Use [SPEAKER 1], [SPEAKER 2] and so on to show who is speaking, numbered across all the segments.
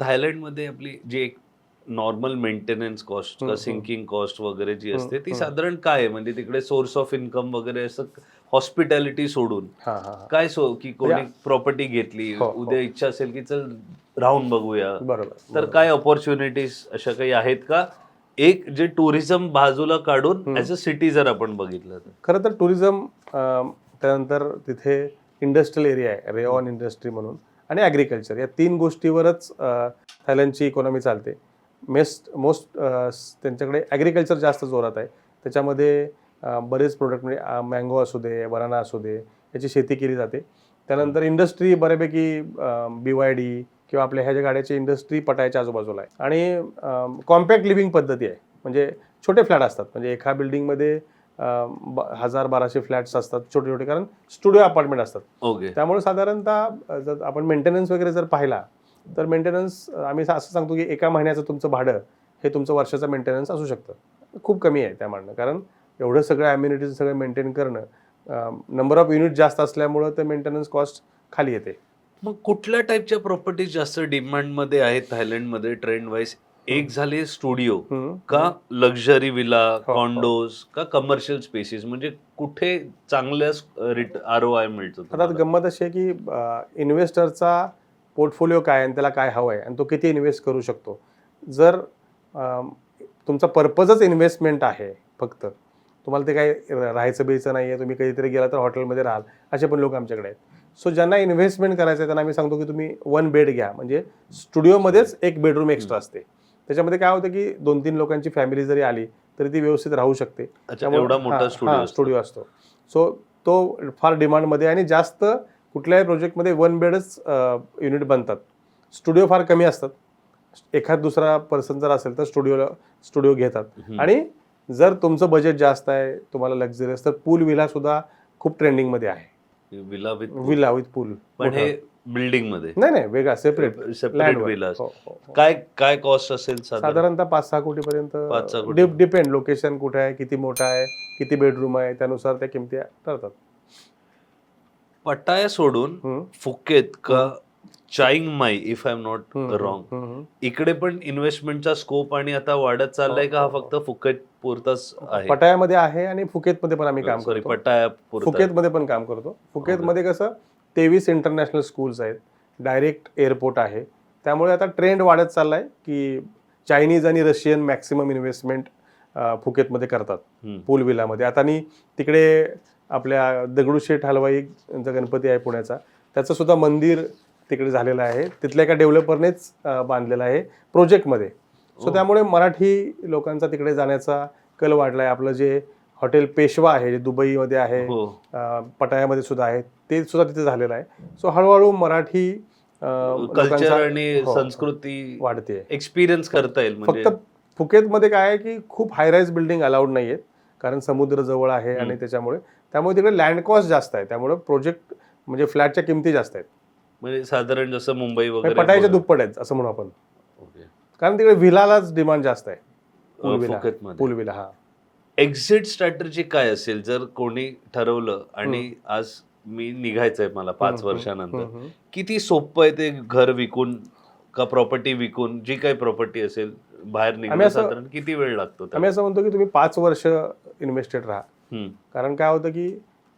[SPEAKER 1] थायलंडमध्ये आपली जी एक नॉर्मल मेंटेनन्स कॉस्ट का सिंकिंग कॉस्ट वगैरे जी असते ती साधारण काय आहे? म्हणजे तिकडे सोर्स ऑफ इन्कम वगैरे असं हॉस्पिटॅलिटी सोडून
[SPEAKER 2] हां हां हां.
[SPEAKER 1] काय की कोणी
[SPEAKER 2] म्हणजे
[SPEAKER 1] प्रॉपर्टी घेतली,
[SPEAKER 2] हो हो
[SPEAKER 1] उद्या इच्छा असेल की चल राहून बघूया,
[SPEAKER 2] बरोबर
[SPEAKER 1] तर
[SPEAKER 2] बरोबर.
[SPEAKER 1] काय अपॉर्च्युनिटीज अशा काही आहेत का? एक जे टुरिझम बाजूला काढून ॲज अ सिटी जर आपण बघितलं तर?
[SPEAKER 2] खरं तर टुरिझम, त्यानंतर तिथे इंडस्ट्रियल एरिया आहे, रेऑन इंडस्ट्री म्हणून, आणि ॲग्रिकल्चर, या 3 गोष्टीवरच थायलंडची इकॉनॉमी चालते. मोस्ट त्यांच्याकडे ॲग्रिकल्चर जास्त जोरात आहे. त्याच्यामध्ये बरेच प्रोडक्ट म्हणजे मँगो असू दे, बनाना असू दे, याची शेती केली जाते. त्यानंतर इंडस्ट्री बऱ्यापैकी BYD किंवा आपल्या ह्या ज्या गाड्याची इंडस्ट्री पटायच्या आजूबाजूला आहे. आणि कॉम्पॅक्ट लिव्हिंग पद्धती आहे, म्हणजे छोटे फ्लॅट असतात. म्हणजे एका बिल्डिंगमध्ये 1000-1200 फ्लॅट्स असतात छोटे छोटे, कारण स्टुडिओ अपार्टमेंट असतात.
[SPEAKER 1] ओके.
[SPEAKER 2] त्यामुळे साधारणतः जर आपण मेंटेनन्स वगैरे जर पाहिला तर मेंटेनन्स आम्ही असं सांगतो की एका महिन्याचं तुमचं भाडं हे तुमचं वर्षाचं मेंटेनन्स असू शकतं. खूप कमी आहे त्या मानणं, कारण एवढं सगळं ॲम्युनिटीज सगळं मेंटेन करणं, नंबर ऑफ युनिट जास्त असल्यामुळं ते मेंटेनन्स कॉस्ट खाली येते.
[SPEAKER 1] मग कुठल्या टाईपच्या प्रॉपर्टीज जास्त डिमांडमध्ये आहेत थायलंडमध्ये ट्रेंड वाईज? एक झाली स्टुडिओ का लक्झरी विला,
[SPEAKER 2] हो, हो.
[SPEAKER 1] कॉन्डोज का कमर्शियल स्पेसेस? म्हणजे कुठे चांगल्या ROI मिळतं
[SPEAKER 2] आता
[SPEAKER 1] तुम्हाला?
[SPEAKER 2] गंमत अशी आहे की इन्व्हेस्टरचा पोर्टफोलिओ काय आहे आणि त्याला काय हवं आहे आणि तो किती इन्व्हेस्ट करू शकतो. जर तुमचा पर्पजच इन्व्हेस्टमेंट आहे, फक्त तुम्हाला ते काही राहायचं बियचं नाही आहे, तुम्ही कधीतरी गेला तर हॉटेलमध्ये राहाल, असे पण लोक आमच्याकडे आहेत. सो ज्यांना इन्व्हेस्टमेंट करायचं आहे त्यांना आम्ही सांगतो की तुम्ही 1 बेड घ्या, म्हणजे स्टुडिओमध्येच 1 बेडरूम एक्स्ट्रा असते. त्याच्यामध्ये काय होतं की 2-3 लोकांची फॅमिली जरी आली तरी ती व्यवस्थित राहू शकते.
[SPEAKER 1] अच्छा, एवढा मोठा स्टुडिओ असतो.
[SPEAKER 2] स्टुडिओ असतो. सो तो फार डिमांडमध्ये, आणि जास्त कुठल्याही प्रोजेक्टमध्ये 1 बेडच युनिट बनतात. स्टुडिओ फार कमी असतात. एखाद दुसरा पर्सन जर असेल तर स्टुडिओ घेतात. आणि जर तुमचं बजेट जास्त आहे, तुम्हाला लक्झरियस, तर पूल विला सुद्धा खूप ट्रेंडिंगमध्ये आहे.
[SPEAKER 1] विला
[SPEAKER 2] विला विथ पूल.
[SPEAKER 1] पण हे बिल्डिंग मध्ये
[SPEAKER 2] नाही नाही, वेगळा सेपरेट
[SPEAKER 1] सेपरेट विला.
[SPEAKER 2] हो हो हो.
[SPEAKER 1] काय काय कॉस्ट असेल साधारण?
[SPEAKER 2] साधारणतः 5-6 कोटीपर्यंत.
[SPEAKER 1] 5-6 कोटी.
[SPEAKER 2] डिपेंड लोकेशन कुठे आहे, किती मोठा आहे, किती बेडरूम आहे, त्यानुसार त्या किमती ठरतात.
[SPEAKER 1] पटाया सोडून फुकेत का चांग माई, if I am not wrong, इकडे पण इन्व्हेस्टमेंटचा स्कोप आणि आता वाढत चाललाय का? हा फक्त फुकेत पुरताच आहे?
[SPEAKER 2] पटायामध्ये आहे आणि फुकेतमध्ये पण आम्ही काम
[SPEAKER 1] सॉरी,
[SPEAKER 2] करतो.
[SPEAKER 1] पटाया पुरता.
[SPEAKER 2] फुकेतमध्ये पण काम करतो. फुकेतमध्ये कसं 23 इंटरनॅशनल स्कूल्स आहेत, डायरेक्ट एअरपोर्ट आहे. त्यामुळे आता ट्रेंड वाढत चाललाय की चायनीज आणि रशियन मॅक्सिमम इन्व्हेस्टमेंट फुकेतमध्ये करतात पूल विलामध्ये. आता आणि तिकडे आपल्या दगडूशेठ हलवाईचा गणपती आहे पुण्याचा, त्याचं सुद्धा मंदिर तिकडे झालेलं आहे. तिथल्या एका डेव्हलपरनेच बांधलेलं आहे प्रोजेक्टमध्ये. सो त्यामुळे मराठी लोकांचा तिकडे जाण्याचा कल वाढलाय. आपलं जे हॉटेल पेशवा आहे, जे दुबईमध्ये आहे, पटायामध्ये सुद्धा आहे, ते सुद्धा तिथे झालेलं आहे. सो हळूहळू मराठी
[SPEAKER 1] कल्चर आणि संस्कृती
[SPEAKER 2] वाढते,
[SPEAKER 1] एक्सपिरियन्स करता येईल. म्हणजे
[SPEAKER 2] फक्त फुकेतमध्ये काय आहे की खूप हायराईज बिल्डिंग अलाउड नाही आहेत, कारण समुद्र जवळ आहे आणि त्यामुळे तिकडे लँड कॉस्ट जास्त आहे. त्यामुळे प्रोजेक्ट म्हणजे फ्लॅटच्या किमती जास्त आहेत.
[SPEAKER 1] म्हणजे साधारण जसं मुंबई वगैरे
[SPEAKER 2] पटायच्या दुप्पट आहेत असं म्हणू आपण, कारण तिकडे विलालाच डिमांड जास्त आहे. पूल विला. हा.
[SPEAKER 1] एक्झिट स्ट्रॅटेजी काय असेल जर कोणी ठरवलं आणि आज मी निघायचंय मला 5 वर्षानंतर, किती सोपं आहे ते घर विकून का प्रॉपर्टी विकून, जी काही प्रॉपर्टी असेल बाहेर निघणं साधारण किती वेळ लागतो?
[SPEAKER 2] आम्ही असं म्हणतो की तुम्ही 5 वर्ष इन्व्हेस्टेड राहा. कारण काय होतं की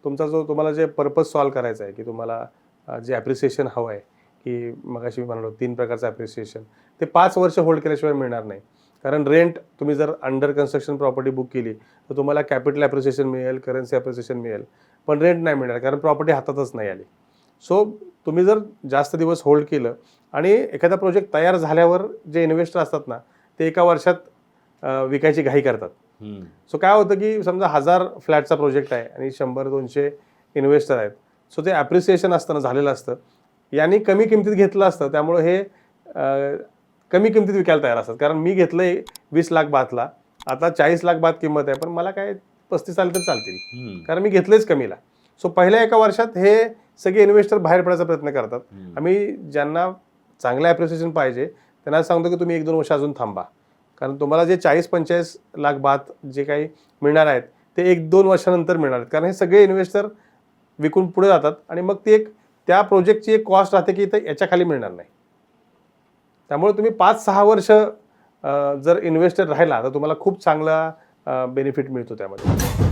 [SPEAKER 2] तुमचा जो तुम्हाला जे पर्पज सॉल्व्ह करायचा आहे, की तुम्हाला जे ॲप्रिसिएशन हवं आहे, की मगाशी मी म्हणालो 3 प्रकारचं ॲप्रिसिएशन, ते 5 वर्ष होल्ड केल्याशिवाय मिळणार नाही. कारण रेंट तुम्ही जर अंडर कन्स्ट्रक्शन प्रॉपर्टी बुक केली तर तुम्हाला कॅपिटल ॲप्रिसिएशन मिळेल, करन्सी ॲप्रिसिएशन मिळेल, पण रेंट नाही मिळणार, कारण प्रॉपर्टी हातातच नाही आली. सो तुम्ही जर जास्त दिवस होल्ड केलं आणि एखादा प्रोजेक्ट तयार झाल्यावर जे इन्व्हेस्टर असतात ना, ते एका वर्षात विकायची घाई करतात. सो काय होतं की समजा 1000 फ्लॅटचा प्रोजेक्ट आहे आणि 100-200 इन्व्हेस्टर आहेत. सो ते ॲप्रिसिएशन असताना झालेलं असतं, यांनी कमी किमतीत घेतलं असतं, त्यामुळे हे कमी किमतीत विकायला तयार असतात. कारण मी घेतलंय 20 लाख बातला, आता 40 लाख बात किंमत आहे, पण मला काय 35 आले तर चालतील, कारण मी घेतलंच कमीला. सो पहिल्या एका वर्षात हे सगळे इन्व्हेस्टर बाहेर पडायचा प्रयत्न करतात. आम्ही ज्यांना चांगलं ॲप्रिसिएशन पाहिजे त्यांना सांगतो की तुम्ही 1-2 वर्ष अजून थांबा, कारण तुम्हाला जे 40-45 लाख बात जे काही मिळणार आहेत ते 1-2 वर्षानंतर मिळणार आहेत. कारण हे सगळे इन्व्हेस्टर विकून पुढे जातात आणि मग ती त्या प्रोजेक्टची एक कॉस्ट राहते की याच्या खाली मिळणार नाही. त्यामुळे तुम्ही 5-6 वर्ष जर इन्व्हेस्टर राहिला तर तुम्हाला खूप चांगला बेनिफिट मिळतो त्यामध्ये.